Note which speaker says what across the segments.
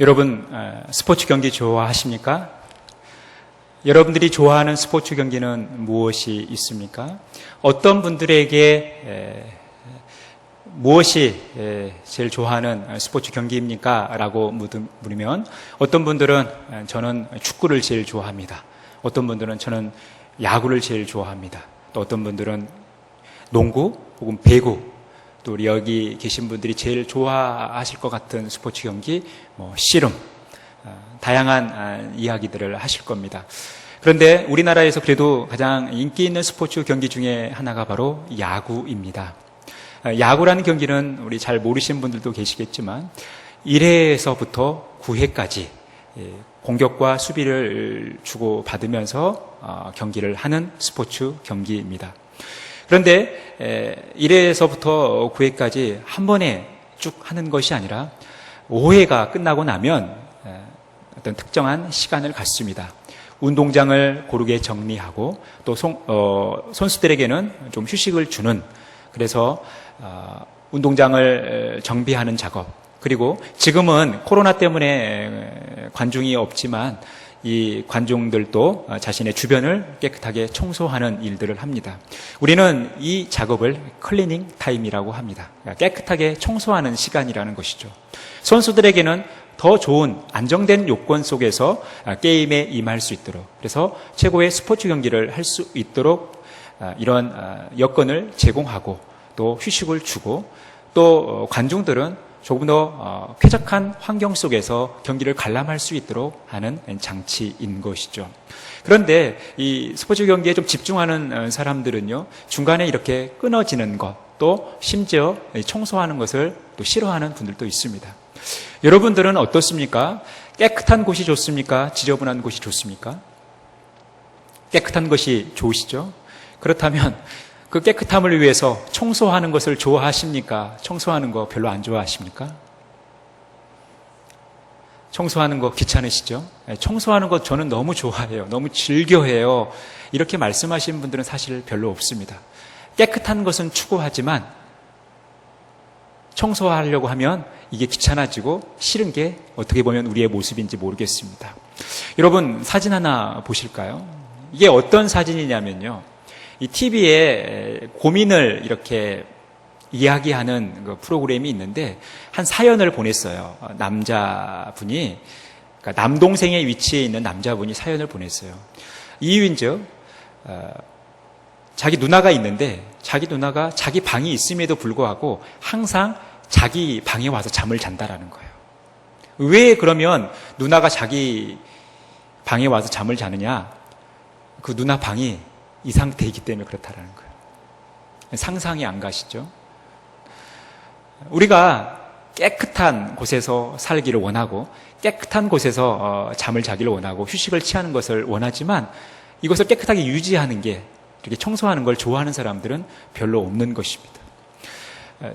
Speaker 1: 여러분 스포츠 경기 좋아하십니까? 여러분들이 좋아하는 스포츠 경기는 무엇이 있습니까? 어떤 분들에게 무엇이 제일 좋아하는 스포츠 경기입니까? 라고 물으면 어떤 분들은 저는 축구를 제일 좋아합니다. 어떤 분들은 저는 야구를 제일 좋아합니다. 또 어떤 분들은 농구 혹은 배구, 또 우리 여기 계신 분들이 제일 좋아하실 것 같은 스포츠 경기, 씨름, 다양한 이야기들을 하실 겁니다. 그런데 우리나라에서 그래도 가장 인기 있는 스포츠 경기 중에 하나가 바로 야구입니다. 야구라는 경기는 우리 잘 모르시는 분들도 계시겠지만 1회에서부터 9회까지 공격과 수비를 주고받으면서 경기를 하는 스포츠 경기입니다. 그런데 1회에서부터 9회까지 한 번에 쭉 하는 것이 아니라 5회가 끝나고 나면 어떤 특정한 시간을 갖습니다. 운동장을 고르게 정리하고 또 선수들에게는 좀 휴식을 주는, 그래서 운동장을 정비하는 작업, 그리고 지금은 코로나 때문에 관중이 없지만 이 관중들도 자신의 주변을 깨끗하게 청소하는 일들을 합니다. 우리는 이 작업을 클리닝 타임이라고 합니다. 깨끗하게 청소하는 시간이라는 것이죠. 선수들에게는 더 좋은 안정된 요건 속에서 게임에 임할 수 있도록, 그래서 최고의 스포츠 경기를 할 수 있도록 이런 여건을 제공하고 또 휴식을 주고, 또 관중들은 조금 더 쾌적한 환경 속에서 경기를 관람할 수 있도록 하는 장치인 것이죠. 그런데 이 스포츠 경기에 좀 집중하는 사람들은요, 중간에 이렇게 끊어지는 것, 또 심지어 청소하는 것을 또 싫어하는 분들도 있습니다. 여러분들은 어떻습니까? 깨끗한 곳이 좋습니까? 지저분한 곳이 좋습니까? 깨끗한 것이 좋으시죠? 그렇다면 그 깨끗함을 위해서 청소하는 것을 좋아하십니까? 청소하는 거 별로 안 좋아하십니까? 청소하는 거 귀찮으시죠? 청소하는 거 저는 너무 좋아해요. 너무 즐겨해요. 이렇게 말씀하시는 분들은 사실 별로 없습니다. 깨끗한 것은 추구하지만 청소하려고 하면 이게 귀찮아지고 싫은 게 어떻게 보면 우리의 모습인지 모르겠습니다. 여러분, 사진 하나 보실까요? 이게 어떤 사진이냐면요, 이 TV에 고민을 이렇게 이야기하는 그 프로그램이 있는데 한 사연을 보냈어요. 남자분이, 그러니까 남동생의 위치에 있는 남자분이 사연을 보냈어요. 이유인즉 자기 누나가 있는데 자기 누나가 자기 방이 있음에도 불구하고 항상 자기 방에 와서 잠을 잔다라는 거예요. 왜 그러면 누나가 자기 방에 와서 잠을 자느냐? 그 누나 방이 이 상태이기 때문에 그렇다라는 거예요. 상상이 안 가시죠? 우리가 깨끗한 곳에서 살기를 원하고 깨끗한 곳에서 잠을 자기를 원하고 휴식을 취하는 것을 원하지만 이것을 깨끗하게 유지하는 게, 이렇게 청소하는 걸 좋아하는 사람들은 별로 없는 것입니다.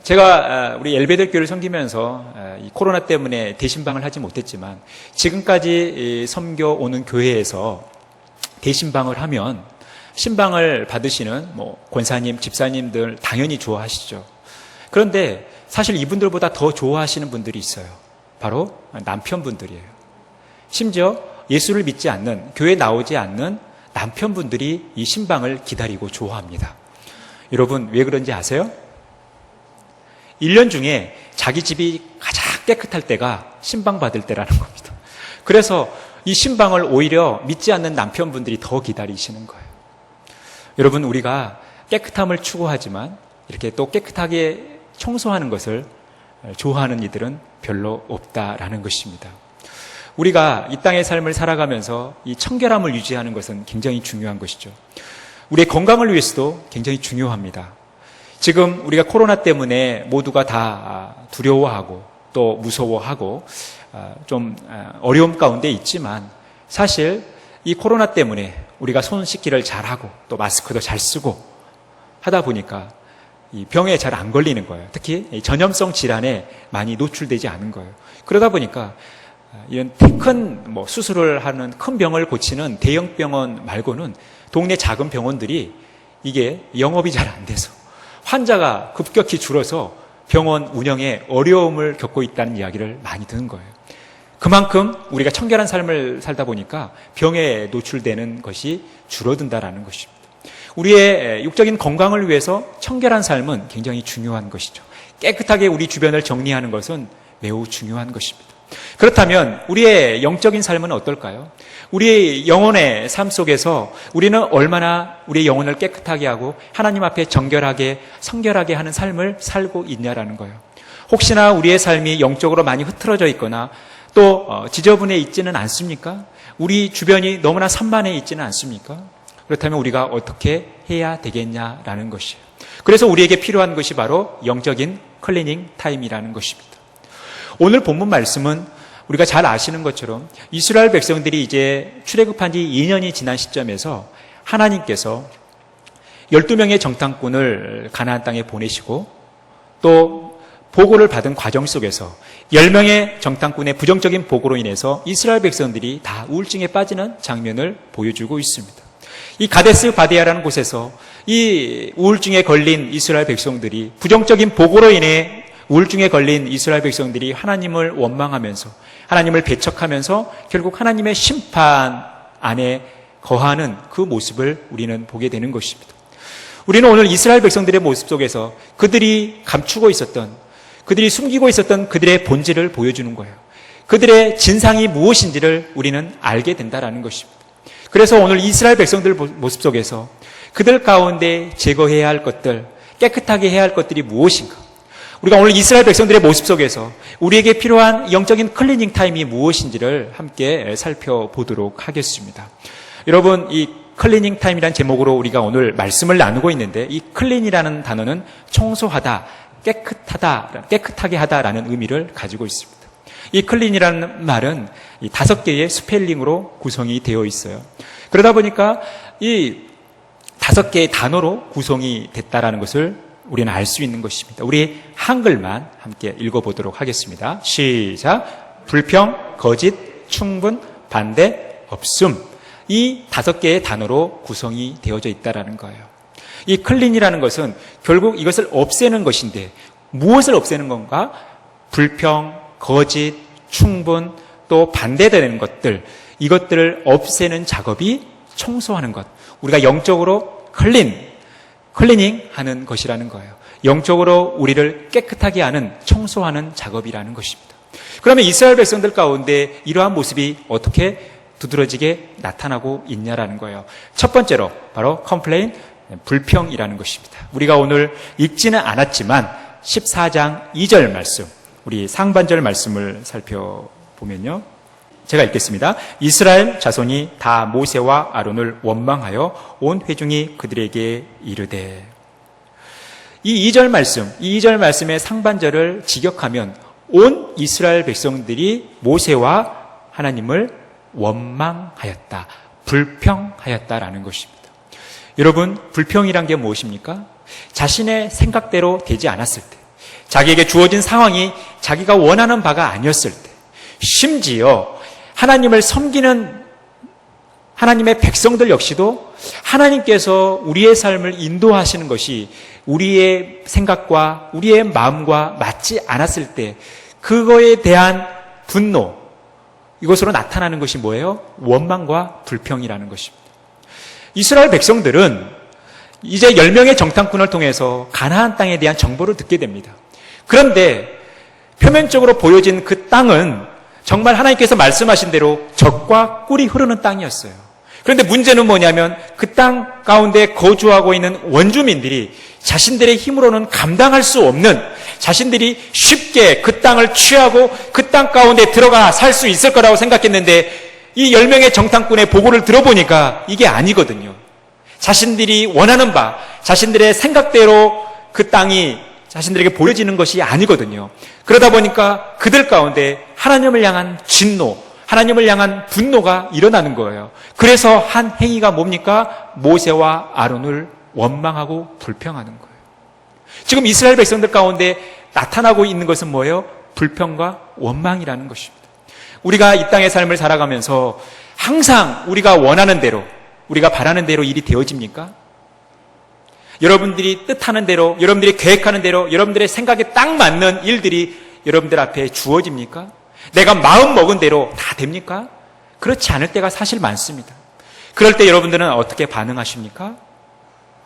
Speaker 1: 제가 우리 엘베델 교회를 섬기면서 이 코로나 때문에 대신방을 하지 못했지만 지금까지 섬겨오는 교회에서 대신방을 하면 신방을 받으시는 권사님, 집사님들 당연히 좋아하시죠. 그런데 사실 이분들보다 더 좋아하시는 분들이 있어요. 바로 남편분들이에요. 심지어 예수를 믿지 않는, 교회에 나오지 않는 남편분들이 이 신방을 기다리고 좋아합니다. 여러분, 왜 그런지 아세요? 1년 중에 자기 집이 가장 깨끗할 때가 신방 받을 때라는 겁니다. 그래서 이 신방을 오히려 믿지 않는 남편분들이 더 기다리시는 거예요. 여러분, 우리가 깨끗함을 추구하지만 이렇게 또 깨끗하게 청소하는 것을 좋아하는 이들은 별로 없다라는 것입니다. 우리가 이 땅의 삶을 살아가면서 이 청결함을 유지하는 것은 굉장히 중요한 것이죠. 우리의 건강을 위해서도 굉장히 중요합니다. 지금 우리가 코로나 때문에 모두가 다 두려워하고 또 무서워하고 좀 어려움 가운데 있지만 사실 이 코로나 때문에 우리가 손 씻기를 잘하고 또 마스크도 잘 쓰고 하다 보니까 이 병에 잘 안 걸리는 거예요. 특히 전염성 질환에 많이 노출되지 않은 거예요. 그러다 보니까 이런 큰 수술을 하는 큰 병을 고치는 대형 병원 말고는 동네 작은 병원들이 이게 영업이 잘 안 돼서 환자가 급격히 줄어서 병원 운영에 어려움을 겪고 있다는 이야기를 많이 듣는 거예요. 그만큼 우리가 청결한 삶을 살다 보니까 병에 노출되는 것이 줄어든다라는 것입니다. 우리의 육적인 건강을 위해서 청결한 삶은 굉장히 중요한 것이죠. 깨끗하게 우리 주변을 정리하는 것은 매우 중요한 것입니다. 그렇다면 우리의 영적인 삶은 어떨까요? 우리의 영혼의 삶 속에서 우리는 얼마나 우리의 영혼을 깨끗하게 하고 하나님 앞에 정결하게 성결하게 하는 삶을 살고 있냐라는 거예요. 혹시나 우리의 삶이 영적으로 많이 흐트러져 있거나 또 지저분해 있지는 않습니까? 우리 주변이 너무나 산만해 있지는 않습니까? 그렇다면 우리가 어떻게 해야 되겠냐라는 것이에요. 그래서 우리에게 필요한 것이 바로 영적인 클리닝 타임이라는 것입니다. 오늘 본문 말씀은 우리가 잘 아시는 것처럼 이스라엘 백성들이 이제 출애굽한 지 2년이 지난 시점에서 하나님께서 12명의 정탐꾼을 가나안 땅에 보내시고 또 보고를 받은 과정 속에서 10명의 정탐꾼의 부정적인 보고로 인해서 이스라엘 백성들이 다 우울증에 빠지는 장면을 보여주고 있습니다. 이 가데스 바데아라는 곳에서 이 우울증에 걸린 이스라엘 백성들이 부정적인 보고로 인해 우울증에 걸린 이스라엘 백성들이 하나님을 원망하면서 하나님을 배척하면서 결국 하나님의 심판 안에 거하는 그 모습을 우리는 보게 되는 것입니다. 우리는 오늘 이스라엘 백성들의 모습 속에서 그들이 감추고 있었던, 그들이 숨기고 있었던 그들의 본질을 보여주는 거예요. 그들의 진상이 무엇인지를 우리는 알게 된다는 것입니다. 그래서 오늘 이스라엘 백성들 모습 속에서 그들 가운데 제거해야 할 것들, 깨끗하게 해야 할 것들이 무엇인가? 우리가 오늘 이스라엘 백성들의 모습 속에서 우리에게 필요한 영적인 클리닝 타임이 무엇인지를 함께 살펴보도록 하겠습니다. 여러분, 이 클리닝 타임이라는 제목으로 우리가 오늘 말씀을 나누고 있는데 이 클린이라는 단어는 청소하다, 깨끗하다, 깨끗하게 하다라는 의미를 가지고 있습니다. 이 클린이라는 말은 이 5개의 스펠링으로 구성이 되어 있어요. 그러다 보니까 이 5개의 단어로 구성이 됐다라는 것을 우리는 알 수 있는 것입니다. 우리 한글만 함께 읽어보도록 하겠습니다. 시작. 불평, 거짓, 충분, 반대, 없음. 이 5개의 단어로 구성이 되어져 있다라는 거예요. 이 클린이라는 것은 결국 이것을 없애는 것인데 무엇을 없애는 건가? 불평, 거짓, 충분, 또 반대되는 것들, 이것들을 없애는 작업이 청소하는 것. 우리가 영적으로 클리닝 하는 것이라는 거예요. 영적으로 우리를 깨끗하게 하는, 청소하는 작업이라는 것입니다. 그러면 이스라엘 백성들 가운데 이러한 모습이 어떻게 두드러지게 나타나고 있냐라는 거예요. 첫 번째로 바로 컴플레인, 불평이라는 것입니다. 우리가 오늘 읽지는 않았지만 14장 2절 말씀, 우리 상반절 말씀을 살펴보면요. 제가 읽겠습니다. 이스라엘 자손이 다 모세와 아론을 원망하여 온 회중이 그들에게 이르되. 이 2절 말씀, 이 2절 말씀의 상반절을 직역하면 온 이스라엘 백성들이 모세와 하나님을 원망하였다, 불평하였다라는 것입니다. 여러분, 불평이란 게 무엇입니까? 자신의 생각대로 되지 않았을 때, 자기에게 주어진 상황이 자기가 원하는 바가 아니었을 때, 심지어 하나님을 섬기는 하나님의 백성들 역시도 하나님께서 우리의 삶을 인도하시는 것이 우리의 생각과 우리의 마음과 맞지 않았을 때 그거에 대한 분노, 이것으로 나타나는 것이 뭐예요? 원망과 불평이라는 것입니다. 이스라엘 백성들은 이제 10명의 정탐꾼을 통해서 가나안 땅에 대한 정보를 듣게 됩니다. 그런데 표면적으로 보여진 그 땅은 정말 하나님께서 말씀하신 대로 젖과 꿀이 흐르는 땅이었어요. 그런데 문제는 뭐냐면 그 땅 가운데 거주하고 있는 원주민들이 자신들의 힘으로는 감당할 수 없는, 자신들이 쉽게 그 땅을 취하고 그 땅 가운데 들어가 살 수 있을 거라고 생각했는데 이 10명의 정탐꾼의 보고를 들어보니까 이게 아니거든요. 자신들이 원하는 바, 자신들의 생각대로 그 땅이 자신들에게 보여지는 것이 아니거든요. 그러다 보니까 그들 가운데 하나님을 향한 진노, 하나님을 향한 분노가 일어나는 거예요. 그래서 한 행위가 뭡니까? 모세와 아론을 원망하고 불평하는 거예요. 지금 이스라엘 백성들 가운데 나타나고 있는 것은 뭐예요? 불평과 원망이라는 것입니다. 우리가 이 땅의 삶을 살아가면서 항상 우리가 원하는 대로, 우리가 바라는 대로 일이 되어집니까? 여러분들이 뜻하는 대로, 여러분들이 계획하는 대로, 여러분들의 생각에 딱 맞는 일들이 여러분들 앞에 주어집니까? 내가 마음 먹은 대로 다 됩니까? 그렇지 않을 때가 사실 많습니다. 그럴 때 여러분들은 어떻게 반응하십니까?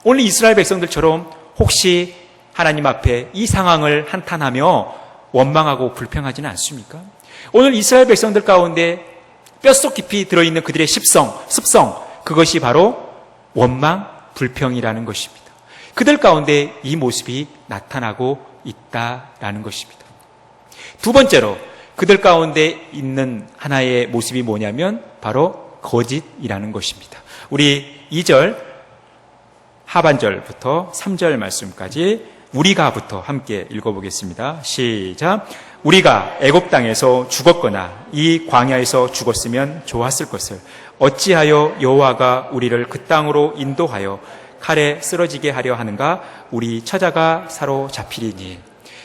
Speaker 1: 오늘 이스라엘 백성들처럼 혹시 하나님 앞에 이 상황을 한탄하며 원망하고 불평하지는 않습니까? 오늘 이스라엘 백성들 가운데 뼛속 깊이 들어있는 그들의 습성, 그것이 바로 원망, 불평이라는 것입니다. 그들 가운데 이 모습이 나타나고 있다라는 것입니다. 두 번째로 그들 가운데 있는 하나의 모습이 뭐냐면 바로 거짓이라는 것입니다. 우리 2절 하반절부터 3절 말씀까지 우리가부터 함께 읽어보겠습니다. 시작. 우리가 애굽 땅에서 죽었거나 이 광야에서 죽었으면 좋았을 것을 어찌하여 여호와가 우리를 그 땅으로 인도하여 칼에 쓰러지게 하려 하는가? 우리 처자가 사로잡히리니.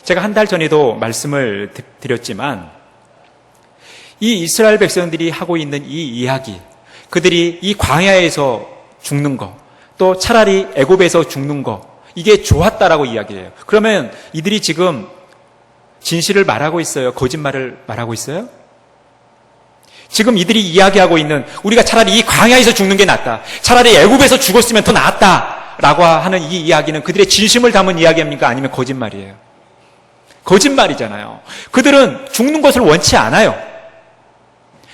Speaker 1: 제가 한 달 전에도 말씀을 드렸지만 이 이스라엘 백성들이 하고 있는 이 이야기, 그들이 이 광야에서 죽는 거, 또 차라리 애굽에서 죽는 거, 이게 좋았다라고 이야기해요. 그러면 이들이 지금 진실을 말하고 있어요? 거짓말을 말하고 있어요? 지금 이들이 이야기하고 있는 우리가 차라리 이 광야에서 죽는 게 낫다, 차라리 애굽에서 죽었으면 더 낫다라고 하는 이 이야기는 그들의 진심을 담은 이야기입니까? 아니면 거짓말이에요? 거짓말이잖아요. 그들은 죽는 것을 원치 않아요.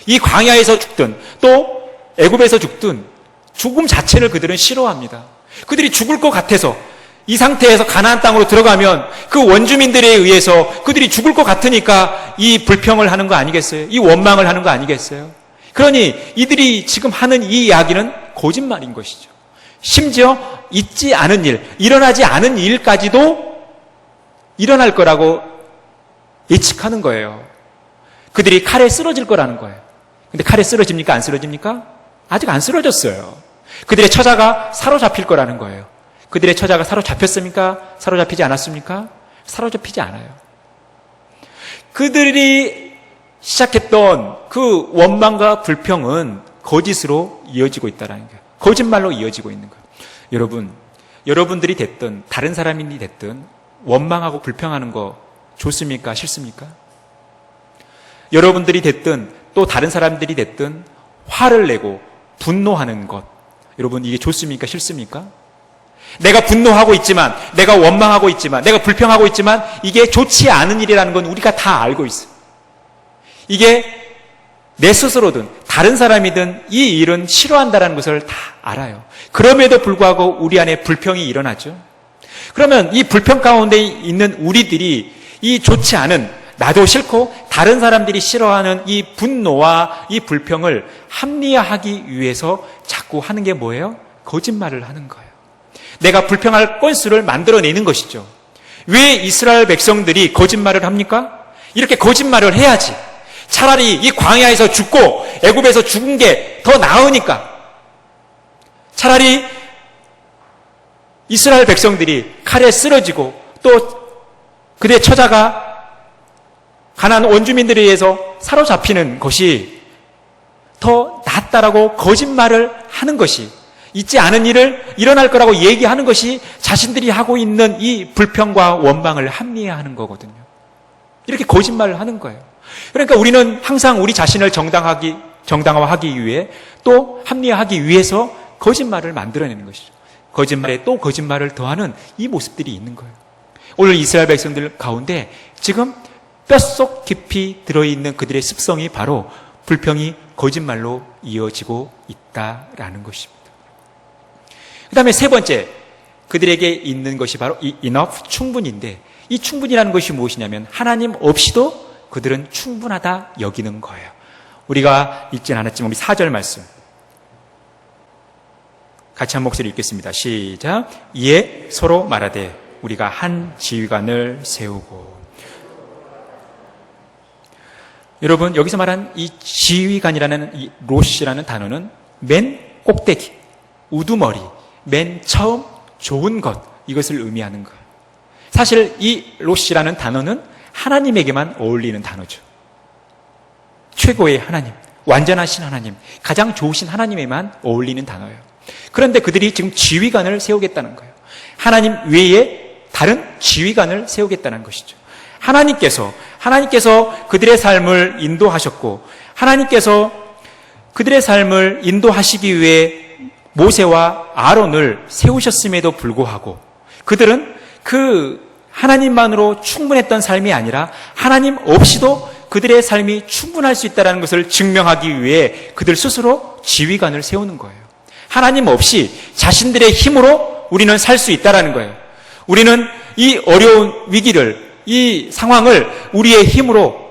Speaker 1: 이 광야에서 죽든 또 애굽에서 죽든 죽음 자체를 그들은 싫어합니다. 그들이 죽을 것 같아서 이 상태에서 가나안 땅으로 들어가면 그 원주민들에 의해서 그들이 죽을 것 같으니까 이 불평을 하는 거 아니겠어요? 이 원망을 하는 거 아니겠어요? 그러니 이들이 지금 하는 이 이야기는 거짓말인 것이죠. 심지어 있지 않은 일, 일어나지 않은 일까지도 일어날 거라고 예측하는 거예요. 그들이 칼에 쓰러질 거라는 거예요. 근데 칼에 쓰러집니까? 안 쓰러집니까? 아직 안 쓰러졌어요. 그들의 처자가 사로잡힐 거라는 거예요. 그들의 처자가 사로잡혔습니까? 사로잡히지 않았습니까? 사로잡히지 않아요. 그들이 시작했던 그 원망과 불평은 거짓으로 이어지고 있다는 거예요. 거짓말로 이어지고 있는 거예요. 여러분, 여러분들이 됐든 다른 사람이 됐든 원망하고 불평하는 거 좋습니까? 싫습니까? 여러분들이 됐든 또 다른 사람들이 됐든 화를 내고 분노하는 것, 여러분 이게 좋습니까? 싫습니까? 내가 분노하고 있지만, 내가 원망하고 있지만, 내가 불평하고 있지만 이게 좋지 않은 일이라는 건 우리가 다 알고 있어요. 이게 내 스스로든 다른 사람이든 이 일은 싫어한다는 것을 다 알아요. 그럼에도 불구하고 우리 안에 불평이 일어나죠. 그러면 이 불평 가운데 있는 우리들이 이 좋지 않은, 나도 싫고 다른 사람들이 싫어하는 이 분노와 이 불평을 합리화하기 위해서 자꾸 하는 게 뭐예요? 거짓말을 하는 거예요. 내가 불평할 건수를 만들어내는 것이죠. 왜 이스라엘 백성들이 거짓말을 합니까? 이렇게 거짓말을 해야지. 차라리 이 광야에서 죽고 애굽에서 죽은 게 더 나으니까. 차라리 이스라엘 백성들이 칼에 쓰러지고 또 그들의 처자가 가나안 원주민들에 의해서 사로잡히는 것이 더 낫다라고 거짓말을 하는 것이, 있지 않은 일을 일어날 거라고 얘기하는 것이 자신들이 하고 있는 이 불평과 원망을 합리화하는 거거든요. 이렇게 거짓말을 하는 거예요. 그러니까 우리는 항상 우리 자신을 정당화하기 위해 또 합리화하기 위해서 거짓말을 만들어내는 것이죠. 거짓말에 또 거짓말을 더하는 이 모습들이 있는 거예요. 오늘 이스라엘 백성들 가운데 지금 뼛속 깊이 들어있는 그들의 습성이 바로 불평이 거짓말로 이어지고 있다라는 것입니다. 그 다음에 세 번째, 그들에게 있는 것이 바로 이 enough, 충분인데, 이 충분이라는 것이 무엇이냐면 하나님 없이도 그들은 충분하다 여기는 거예요. 우리가 읽진 않았지만 우리 4절 말씀 같이 한 목소리 읽겠습니다. 시작. 이에 서로 말하되 우리가 한 지휘관을 세우고. 여러분, 여기서 말한 이 지휘관이라는 이 롯이라는 단어는 맨 꼭대기, 우두머리, 맨 처음 좋은 것, 이것을 의미하는 거예요. 사실 이 롯이라는 단어는 하나님에게만 어울리는 단어죠. 최고의 하나님, 완전하신 하나님, 가장 좋으신 하나님에만 어울리는 단어예요. 그런데 그들이 지금 지휘관을 세우겠다는 거예요. 하나님 외에 다른 지휘관을 세우겠다는 것이죠. 하나님께서 그들의 삶을 인도하셨고, 하나님께서 그들의 삶을 인도하시기 위해 모세와 아론을 세우셨음에도 불구하고 그들은 그 하나님만으로 충분했던 삶이 아니라 하나님 없이도 그들의 삶이 충분할 수 있다는 것을 증명하기 위해 그들 스스로 지휘관을 세우는 거예요. 하나님 없이 자신들의 힘으로 우리는 살 수 있다는 거예요. 우리는 이 어려운 위기를, 이 상황을 우리의 힘으로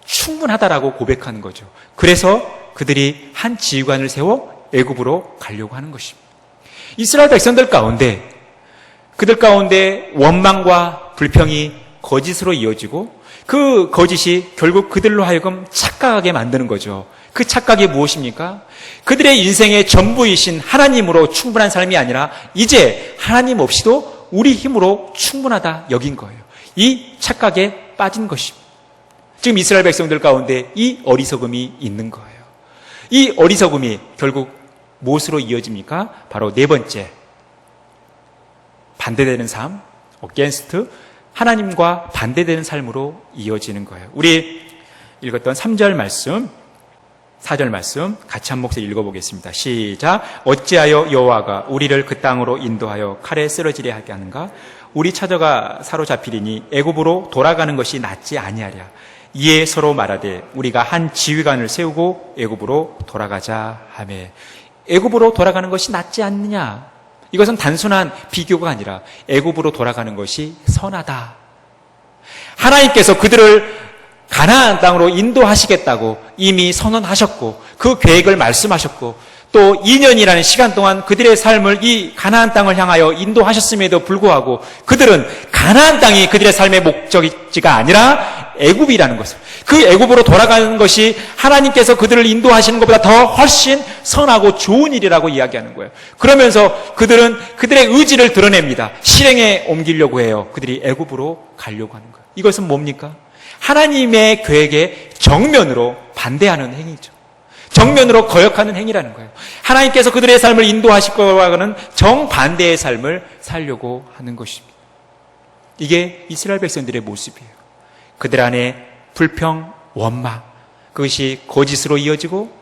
Speaker 1: 충분하다라고 고백하는 거죠. 그래서 그들이 한 지휘관을 세워 애굽으로 가려고 하는 것입니다. 이스라엘 백성들 가운데, 그들 가운데 원망과 불평이 거짓으로 이어지고 그 거짓이 결국 그들로 하여금 착각하게 만드는 거죠. 그 착각이 무엇입니까? 그들의 인생의 전부이신 하나님으로 충분한 삶이 아니라 이제 하나님 없이도 우리 힘으로 충분하다 여긴 거예요. 이 착각에 빠진 것입니다. 지금 이스라엘 백성들 가운데 이 어리석음이 있는 거예요. 이 어리석음이 결국 무엇으로 이어집니까? 바로 네 번째, 반대되는 삶, against, 하나님과 반대되는 삶으로 이어지는 거예요. 우리 읽었던 3절 말씀, 4절 말씀 같이 한 목소리 읽어보겠습니다. 시작. 어찌하여 여호와가 우리를 그 땅으로 인도하여 칼에 쓰러지게 하게 하는가? 우리 찾아가 사로잡히리니 애굽으로 돌아가는 것이 낫지 아니하랴. 이에 서로 말하되 우리가 한 지휘관을 세우고 애굽으로 돌아가자 하며. 애굽으로 돌아가는 것이 낫지 않느냐? 이것은 단순한 비교가 아니라 애굽으로 돌아가는 것이 선하다. 하나님께서 그들을 가나안 땅으로 인도하시겠다고 이미 선언하셨고 그 계획을 말씀하셨고 또 2년이라는 시간 동안 그들의 삶을 이 가나안 땅을 향하여 인도하셨음에도 불구하고 그들은 가나안 땅이 그들의 삶의 목적지가 아니라 애굽이라는 것을, 그 애굽으로 돌아가는 것이 하나님께서 그들을 인도하시는 것보다 더 훨씬 선하고 좋은 일이라고 이야기하는 거예요. 그러면서 그들은 그들의 의지를 드러냅니다. 실행에 옮기려고 해요. 그들이 애굽으로 가려고 하는 거예요. 이것은 뭡니까? 하나님의 계획에 정면으로 반대하는 행위죠. 정면으로 거역하는 행위라는 거예요. 하나님께서 그들의 삶을 인도하실 거와는 정반대의 삶을 살려고 하는 것입니다. 이게 이스라엘 백성들의 모습이에요. 그들 안에 불평, 원망, 그것이 거짓으로 이어지고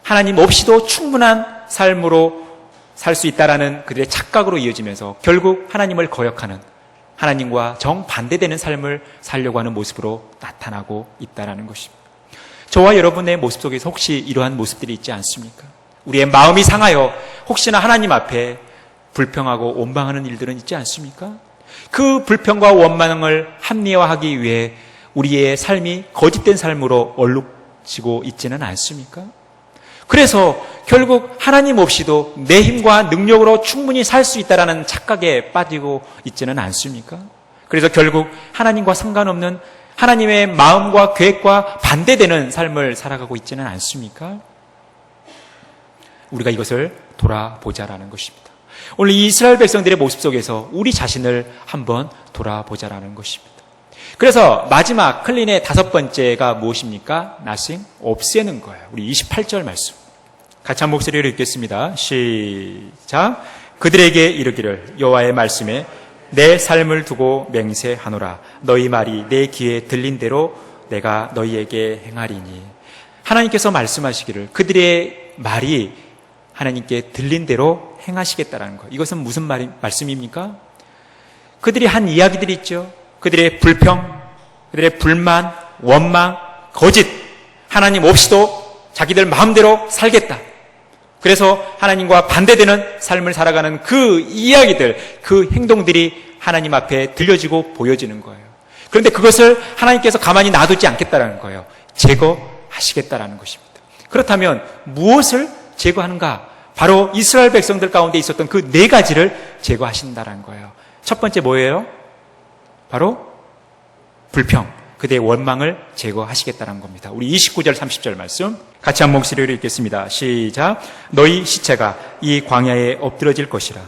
Speaker 1: 하나님 없이도 충분한 삶으로 살 수 있다라는 그들의 착각으로 이어지면서 결국 하나님을 거역하는, 하나님과 정반대되는 삶을 살려고 하는 모습으로 나타나고 있다는 것입니다. 저와 여러분의 모습 속에서 혹시 이러한 모습들이 있지 않습니까? 우리의 마음이 상하여 혹시나 하나님 앞에 불평하고 원망하는 일들은 있지 않습니까? 그 불평과 원망을 합리화하기 위해 우리의 삶이 거짓된 삶으로 얼룩지고 있지는 않습니까? 그래서 결국 하나님 없이도 내 힘과 능력으로 충분히 살 수 있다는 착각에 빠지고 있지는 않습니까? 그래서 결국 하나님과 상관없는 하나님의 마음과 계획과 반대되는 삶을 살아가고 있지는 않습니까? 우리가 이것을 돌아보자라는 것입니다. 오늘 이 이스라엘 백성들의 모습 속에서 우리 자신을 한번 돌아보자라는 것입니다. 그래서 마지막 클린의 5번째가 무엇입니까? nothing, 없애는 거예요. 우리 28절 말씀 같이 한 목소리로 읽겠습니다. 시작. 그들에게 이르기를 여호와의 말씀에 내 삶을 두고 맹세하노라. 너희 말이 내 귀에 들린 대로 내가 너희에게 행하리니. 하나님께서 말씀하시기를 그들의 말이 하나님께 들린 대로 행하시겠다라는 것. 이것은 무슨 말씀입니까? 그들이 한 이야기들이 있죠. 그들의 불평, 그들의 불만, 원망, 거짓, 하나님 없이도 자기들 마음대로 살겠다. 그래서 하나님과 반대되는 삶을 살아가는 그 이야기들, 그 행동들이 하나님 앞에 들려지고 보여지는 거예요. 그런데 그것을 하나님께서 가만히 놔두지 않겠다라는 거예요. 제거하시겠다라는 것입니다. 그렇다면 무엇을 제거하는가? 바로 이스라엘 백성들 가운데 있었던 그 4가지를 제거하신다는 거예요. 첫 번째 뭐예요? 바로 불평, 그들의 원망을 제거하시겠다는 겁니다. 우리 29절 30절 말씀 같이 한 목소리로 읽겠습니다. 시작. 너희 시체가 이 광야에 엎드러질 것이라.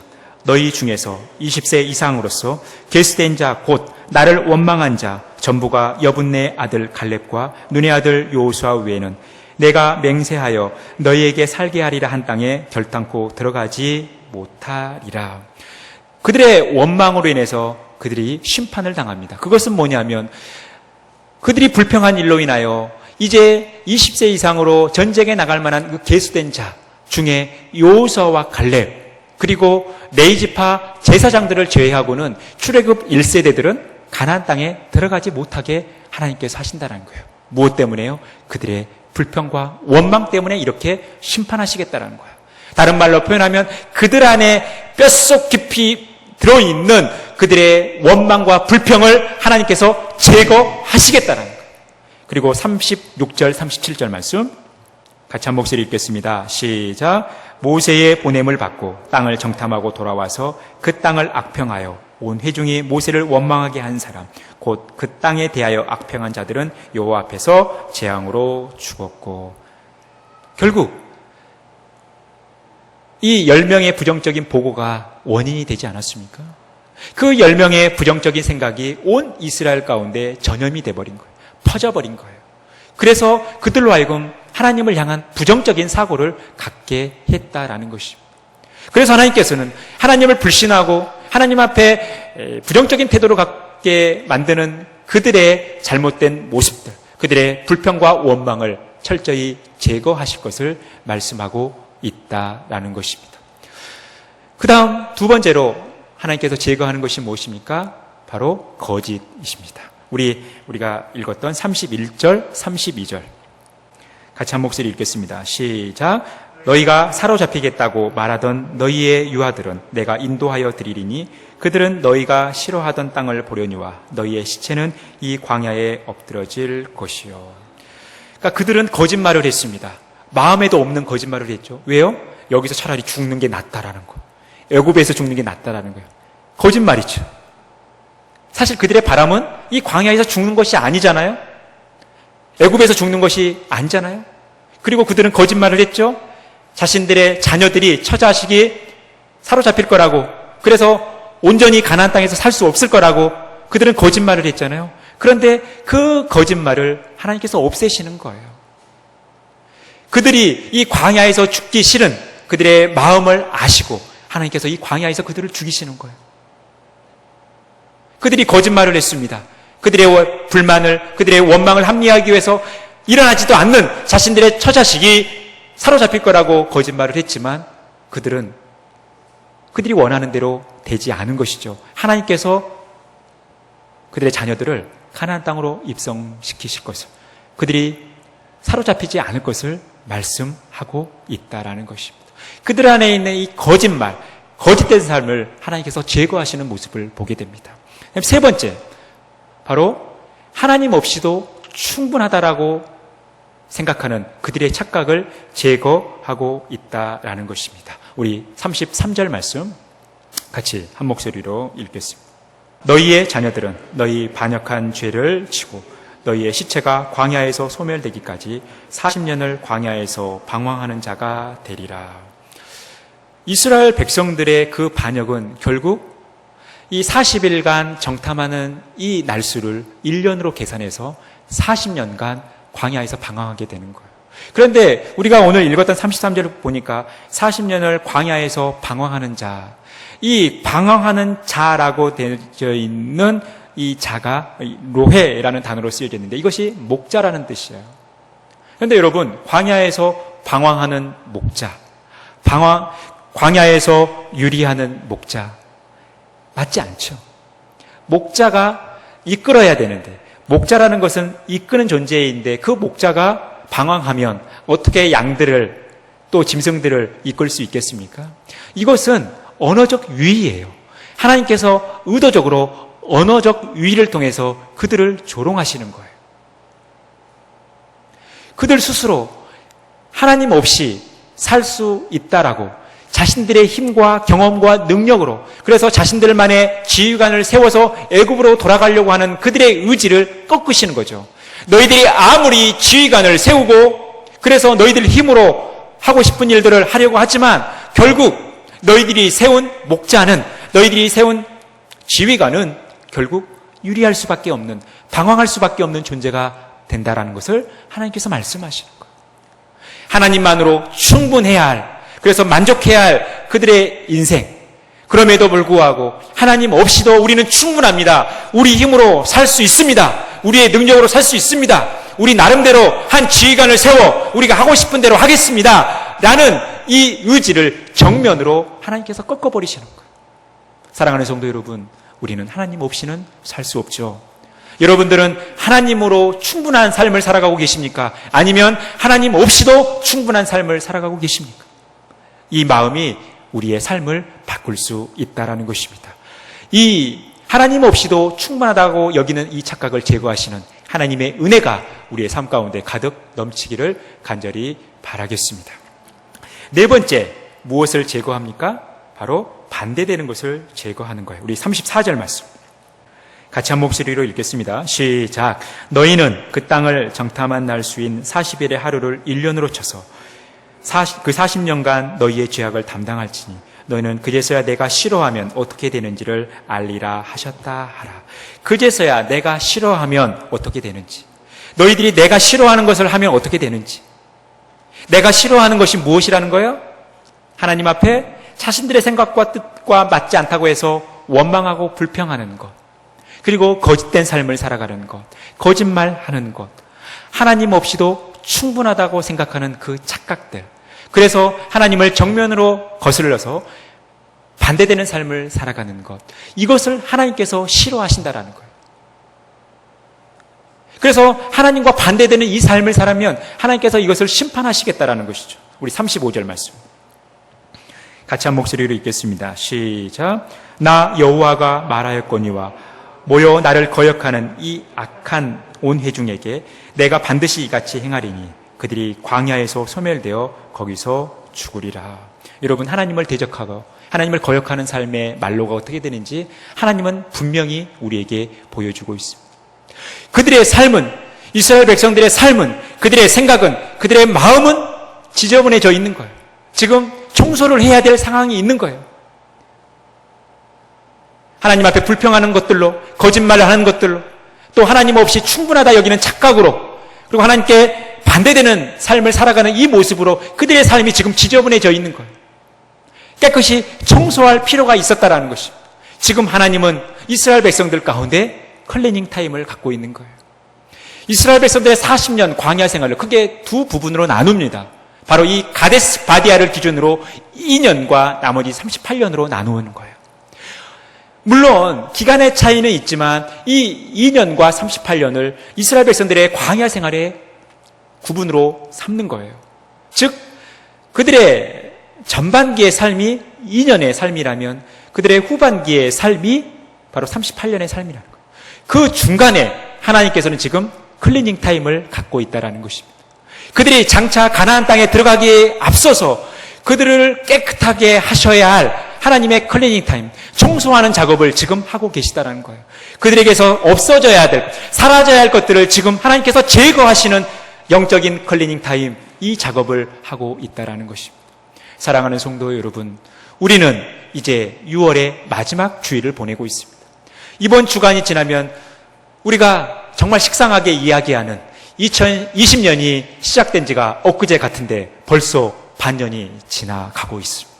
Speaker 1: 너희 중에서 20세 이상으로서 계수된 자 곧 나를 원망한 자 전부가 여분네 아들 갈렙과 눈의 아들 여호수아 외에는 내가 맹세하여 너희에게 살게 하리라 한 땅에 결단코 들어가지 못하리라. 그들의 원망으로 인해서 그들이 심판을 당합니다. 그것은 뭐냐면 그들이 불평한 일로 인하여 이제 20세 이상으로 전쟁에 나갈 만한 그 계수된 자 중에 여호수아와 갈렙 그리고 레위지파 제사장들을 제외하고는 출애굽 1세대들은 가나안 땅에 들어가지 못하게 하나님께서 하신다는 거예요. 무엇 때문에요? 그들의 불평과 원망 때문에 이렇게 심판하시겠다는 거예요. 다른 말로 표현하면 그들 안에 뼛속 깊이 들어있는 그들의 원망과 불평을 하나님께서 제거하시겠다는 거예요. 그리고 36절, 37절 말씀 같이 한 목소리 읽겠습니다. 시작. 모세의 보냄을 받고 땅을 정탐하고 돌아와서 그 땅을 악평하여 온 회중이 모세를 원망하게 한 사람 곧 그 땅에 대하여 악평한 자들은 여호와 앞에서 재앙으로 죽었고, 결국 이 10명의 부정적인 보고가 원인이 되지 않았습니까? 그 10명의 부정적인 생각이 온 이스라엘 가운데 전염이 돼버린 거예요. 퍼져버린 거예요. 그래서 그들로 하여금 하나님을 향한 부정적인 사고를 갖게 했다라는 것입니다. 그래서 하나님께서는 하나님을 불신하고 하나님 앞에 부정적인 태도를 갖게 만드는 그들의 잘못된 모습들, 그들의 불평과 원망을 철저히 제거하실 것을 말씀하고 있다라는 것입니다. 그 다음 두 번째로 하나님께서 제거하는 것이 무엇입니까? 바로 거짓이십니다. 우리가 읽었던 31절, 32절 같이 한 목소리 읽겠습니다. 시작. 너희가 사로잡히겠다고 말하던 너희의 유아들은 내가 인도하여 드리리니 그들은 너희가 싫어하던 땅을 보려니와 너희의 시체는 이 광야에 엎드러질 것이요. 그러니까 그들은 거짓말을 했습니다. 마음에도 없는 거짓말을 했죠. 왜요? 여기서 차라리 죽는 게 낫다라는 거. 애굽에서 죽는 게 낫다라는 거예요. 거짓말이죠. 사실 그들의 바람은 이 광야에서 죽는 것이 아니잖아요. 애굽에서 죽는 것이 아니잖아요. 그리고 그들은 거짓말을 했죠. 자신들의 자녀들이 처자식이 사로잡힐 거라고, 그래서 온전히 가나안 땅에서 살 수 없을 거라고 그들은 거짓말을 했잖아요. 그런데 그 거짓말을 하나님께서 없애시는 거예요. 그들이 이 광야에서 죽기 싫은 그들의 마음을 아시고 하나님께서 이 광야에서 그들을 죽이시는 거예요. 그들이 거짓말을 했습니다. 그들의 불만을, 그들의 원망을 합리화하기 위해서 일어나지도 않는 자신들의 처자식이 사로잡힐 거라고 거짓말을 했지만 그들이 원하는 대로 되지 않은 것이죠. 하나님께서 그들의 자녀들을 가나안 땅으로 입성시키실 것을, 그들이 사로잡히지 않을 것을 말씀하고 있다라는 것입니다. 그들 안에 있는 이 거짓말, 거짓된 삶을 하나님께서 제거하시는 모습을 보게 됩니다. 세 번째, 바로 하나님 없이도 충분하다라고 생각하는 그들의 착각을 제거하고 있다라는 것입니다. 우리 33절 말씀 같이 한 목소리로 읽겠습니다. 너희의 자녀들은 너희 반역한 죄를 지고 너희의 시체가 광야에서 소멸되기까지 40년을 광야에서 방황하는 자가 되리라. 이스라엘 백성들의 그 반역은 결국 이 40일간 정탐하는 이 날수를 1년으로 계산해서 40년간 광야에서 방황하게 되는 거예요. 그런데 우리가 오늘 읽었던 33절을 보니까 40년을 광야에서 방황하는 자, 이 방황하는 자라고 되어 있는 이 자가 로헤라는 단어로 쓰여져 있는데 이것이 목자라는 뜻이에요. 그런데 여러분, 광야에서 방황하는 목자, 광야에서 유리하는 목자, 맞지 않죠. 목자가 이끌어야 되는데, 목자라는 것은 이끄는 존재인데 그 목자가 방황하면 어떻게 양들을 또 짐승들을 이끌 수 있겠습니까? 이것은 언어적 유의예요. 하나님께서 의도적으로 언어적 유의를 통해서 그들을 조롱하시는 거예요. 그들 스스로 하나님 없이 살 수 있다라고 자신들의 힘과 경험과 능력으로, 그래서 자신들만의 지휘관을 세워서 애굽으로 돌아가려고 하는 그들의 의지를 꺾으시는 거죠. 너희들이 아무리 지휘관을 세우고 그래서 너희들 힘으로 하고 싶은 일들을 하려고 하지만 결국 너희들이 세운 목자는, 너희들이 세운 지휘관은 결국 유리할 수밖에 없는, 방황할 수밖에 없는 존재가 된다라는 것을 하나님께서 말씀하시는 거예요. 하나님만으로 충분해야 할, 그래서 만족해야 할 그들의 인생, 그럼에도 불구하고 하나님 없이도 우리는 충분합니다. 우리 힘으로 살 수 있습니다. 우리의 능력으로 살 수 있습니다. 우리 나름대로 한 지휘관을 세워 우리가 하고 싶은 대로 하겠습니다. 라는 이 의지를 정면으로 하나님께서 꺾어버리시는 거예요. 사랑하는 성도 여러분, 우리는 하나님 없이는 살 수 없죠. 여러분들은 하나님으로 충분한 삶을 살아가고 계십니까? 아니면 하나님 없이도 충분한 삶을 살아가고 계십니까? 이 마음이 우리의 삶을 바꿀 수 있다는 것입니다. 이 하나님 없이도 충분하다고 여기는 이 착각을 제거하시는 하나님의 은혜가 우리의 삶 가운데 가득 넘치기를 간절히 바라겠습니다. 네 번째, 무엇을 제거합니까? 바로 반대되는 것을 제거하는 거예요. 우리 34절 말씀 같이 한 목소리로 읽겠습니다. 시작. 너희는 그 땅을 정탐한 날 수인 40일의 하루를 1년으로 쳐서 그 40년간 너희의 죄악을 담당할지니 너희는 그제서야 내가 싫어하면 어떻게 되는지를 알리라 하셨다 하라. 그제서야 내가 싫어하면 어떻게 되는지, 너희들이 내가 싫어하는 것을 하면 어떻게 되는지. 내가 싫어하는 것이 무엇이라는 거예요? 하나님 앞에 자신들의 생각과 뜻과 맞지 않다고 해서 원망하고 불평하는 것, 그리고 거짓된 삶을 살아가는 것, 거짓말하는 것, 하나님 없이도 충분하다고 생각하는 그 착각들, 그래서 하나님을 정면으로 거슬러서 반대되는 삶을 살아가는 것, 이것을 하나님께서 싫어하신다라는 거예요. 그래서 하나님과 반대되는 이 삶을 살면 하나님께서 이것을 심판하시겠다라는 것이죠. 우리 35절 말씀 같이 한 목소리로 읽겠습니다. 시작. 나 여호와가 말하였거니와 모여 나를 거역하는 이 악한 온 회중에게 내가 반드시 이같이 행하리니 그들이 광야에서 소멸되어 거기서 죽으리라. 여러분, 하나님을 대적하고 하나님을 거역하는 삶의 말로가 어떻게 되는지 하나님은 분명히 우리에게 보여주고 있습니다. 그들의 삶은, 이스라엘 백성들의 삶은, 그들의 생각은, 그들의 마음은 지저분해져 있는 거예요. 지금 청소를 해야 될 상황이 있는 거예요. 하나님 앞에 불평하는 것들로, 거짓말을 하는 것들로, 또 하나님 없이 충분하다 여기는 착각으로, 그리고 하나님께 반대되는 삶을 살아가는 이 모습으로 그들의 삶이 지금 지저분해져 있는 거예요. 깨끗이 청소할 필요가 있었다라는 것입니다. 지금 하나님은 이스라엘 백성들 가운데 클리닝 타임을 갖고 있는 거예요. 이스라엘 백성들의 40년 광야 생활을 크게 두 부분으로 나눕니다. 바로 이 가데스 바디아를 기준으로 2년과 나머지 38년으로 나누는 거예요. 물론 기간의 차이는 있지만 이 2년과 38년을 이스라엘 백성들의 광야 생활의 구분으로 삼는 거예요. 즉 그들의 전반기의 삶이 2년의 삶이라면 그들의 후반기의 삶이 바로 38년의 삶이라는 거예요. 그 중간에 하나님께서는 지금 클리닝 타임을 갖고 있다는 것입니다. 그들이 장차 가나안 땅에 들어가기에 앞서서 그들을 깨끗하게 하셔야 할 하나님의 클리닝 타임, 청소하는 작업을 지금 하고 계시다는 거예요. 그들에게서 없어져야 될, 사라져야 할 것들을 지금 하나님께서 제거하시는 영적인 클리닝 타임, 이 작업을 하고 있다는 것입니다. 사랑하는 성도 여러분, 우리는 이제 6월의 마지막 주일을 보내고 있습니다. 이번 주간이 지나면 우리가 정말 식상하게 이야기하는 2020년이 시작된 지가 엊그제 같은데 벌써 반년이 지나가고 있습니다.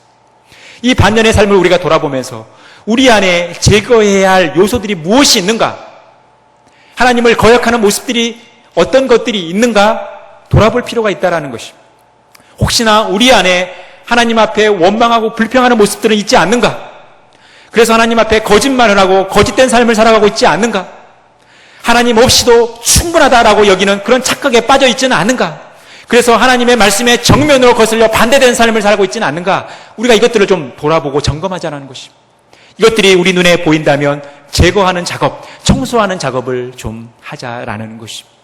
Speaker 1: 이 반년의 삶을 우리가 돌아보면서 우리 안에 제거해야 할 요소들이 무엇이 있는가, 하나님을 거역하는 모습들이 어떤 것들이 있는가 돌아볼 필요가 있다는 것입니다. 혹시나 우리 안에 하나님 앞에 원망하고 불평하는 모습들은 있지 않는가? 그래서 하나님 앞에 거짓말을 하고 거짓된 삶을 살아가고 있지 않는가? 하나님 없이도 충분하다라고 여기는 그런 착각에 빠져 있지는 않은가? 그래서 하나님의 말씀에 정면으로 거슬려 반대되는 삶을 살고 있지는 않는가? 우리가 이것들을 좀 돌아보고 점검하자는 것입니다. 이것들이 우리 눈에 보인다면 제거하는 작업, 청소하는 작업을 좀 하자라는 것입니다.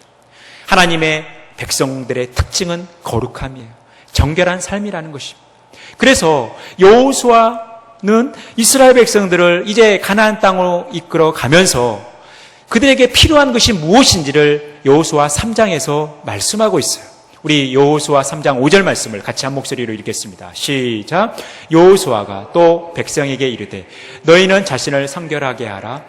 Speaker 1: 하나님의 백성들의 특징은 거룩함이에요. 정결한 삶이라는 것입니다. 그래서 여호수아는 이스라엘 백성들을 이제 가나안 땅으로 이끌어 가면서 그들에게 필요한 것이 무엇인지를 여호수아 3장에서 말씀하고 있어요. 우리 여호수아 3장 5절 말씀을 같이 한 목소리로 읽겠습니다. 시작. 여호수아가 또 백성에게 이르되 너희는 자신을 성결하게 하라.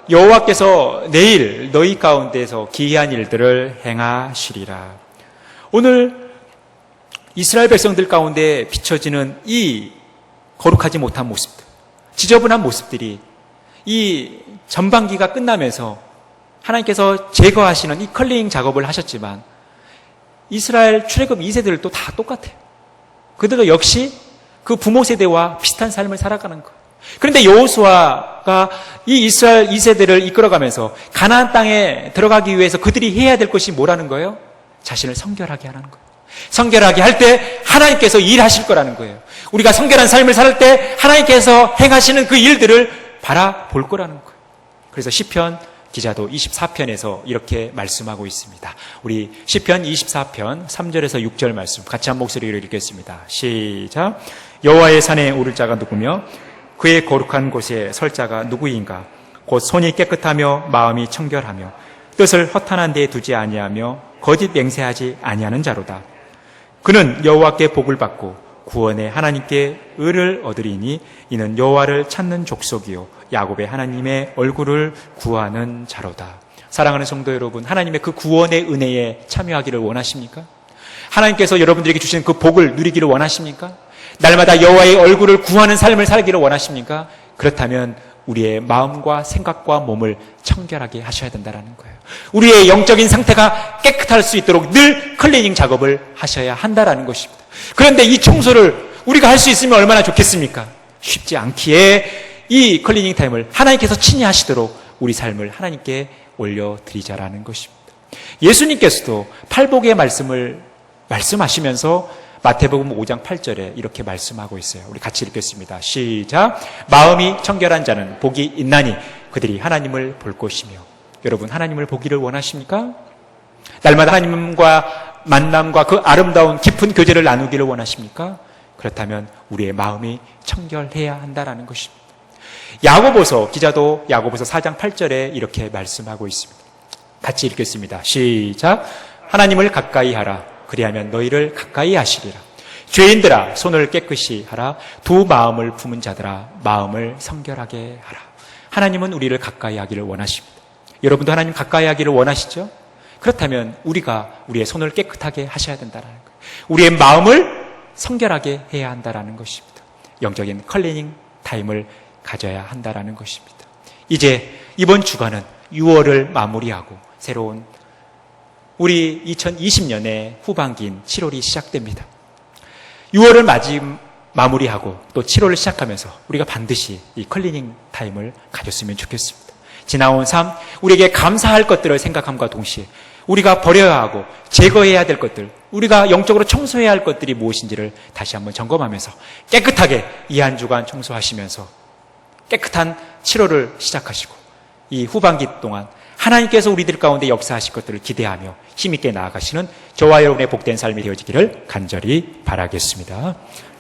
Speaker 1: 여호와께서 내일 너희 가운데서 기이한 일들을 행하시리라. 오늘 이스라엘 백성들 가운데 비춰지는 이 거룩하지 못한 모습들, 지저분한 모습들이 이 전반기가 끝나면서 하나님께서 제거하시는 이 클리닝 작업을 하셨지만 이스라엘 출애굽 2세들도 다 똑같아요. 그들도 역시 그 부모 세대와 비슷한 삶을 살아가는 거예요. 그런데 여호수아가 이 이스라엘 2세대를 이끌어가면서 가나안 땅에 들어가기 위해서 그들이 해야 될 것이 뭐라는 거예요? 자신을 성결하게 하라는 거예요. 성결하게 할 때 하나님께서 일하실 거라는 거예요. 우리가 성결한 삶을 살 때 하나님께서 행하시는 그 일들을 바라볼 거라는 거예요. 그래서 시편 기자도 24편에서 이렇게 말씀하고 있습니다. 우리 시편 24편 3절에서 6절 말씀 같이 한 목소리로 읽겠습니다. 시작. 여호와의 산에 오를 자가 누구며 그의 거룩한 곳에 설 자가 누구인가? 곧 손이 깨끗하며 마음이 청결하며 뜻을 허탄한 데에 두지 아니하며 거짓 맹세하지 아니하는 자로다. 그는 여호와께 복을 받고 구원의 하나님께 의를 얻으리니 이는 여호와를 찾는 족속이요 야곱의 하나님의 얼굴을 구하는 자로다. 사랑하는 성도 여러분, 하나님의 그 구원의 은혜에 참여하기를 원하십니까? 하나님께서 여러분들에게 주시는 그 복을 누리기를 원하십니까? 날마다 여호와의 얼굴을 구하는 삶을 살기를 원하십니까? 그렇다면 우리의 마음과 생각과 몸을 청결하게 하셔야 된다는 거예요. 우리의 영적인 상태가 깨끗할 수 있도록 늘 클리닝 작업을 하셔야 한다는 것입니다. 그런데 이 청소를 우리가 할 수 있으면 얼마나 좋겠습니까? 쉽지 않기에 이 클리닝 타임을 하나님께서 친히 하시도록 우리 삶을 하나님께 올려드리자라는 것입니다. 예수님께서도 팔복의 말씀을 말씀하시면서 마태복음 5장 8절에 이렇게 말씀하고 있어요. 우리 같이 읽겠습니다. 시작. 마음이 청결한 자는 복이 있나니 그들이 하나님을 볼 것이며. 여러분, 하나님을 보기를 원하십니까? 날마다 하나님과 만남과 그 아름다운 깊은 교제를 나누기를 원하십니까? 그렇다면 우리의 마음이 청결해야 한다는 것입니다. 야고보서 기자도 야고보서 4장 8절에 이렇게 말씀하고 있습니다. 같이 읽겠습니다. 시작. 하나님을 가까이 하라. 그리하면 너희를 가까이 하시리라. 죄인들아 손을 깨끗이 하라. 두 마음을 품은 자들아 마음을 성결하게 하라. 하나님은 우리를 가까이 하기를 원하십니다. 여러분도 하나님 가까이 하기를 원하시죠? 그렇다면 우리가 우리의 손을 깨끗하게 하셔야 된다는 거예요. 우리의 마음을 성결하게 해야 한다는 것입니다. 영적인 클리닝 타임을 가져야 한다는 것입니다. 이제 이번 주간은 6월을 마무리하고 새로운 우리 2020년의 후반기인 7월이 시작됩니다. 6월을 마무리하고 또 7월을 시작하면서 우리가 반드시 이 클리닝 타임을 가졌으면 좋겠습니다. 지나온 삶, 우리에게 감사할 것들을 생각함과 동시에 우리가 버려야 하고 제거해야 될 것들, 우리가 영적으로 청소해야 할 것들이 무엇인지를 다시 한번 점검하면서 깨끗하게 이 한 주간 청소하시면서 깨끗한 7월을 시작하시고 이 후반기 동안 하나님께서 우리들 가운데 역사하실 것들을 기대하며 힘있게 나아가시는 저와 여러분의 복된 삶이 되어지기를 간절히 바라겠습니다.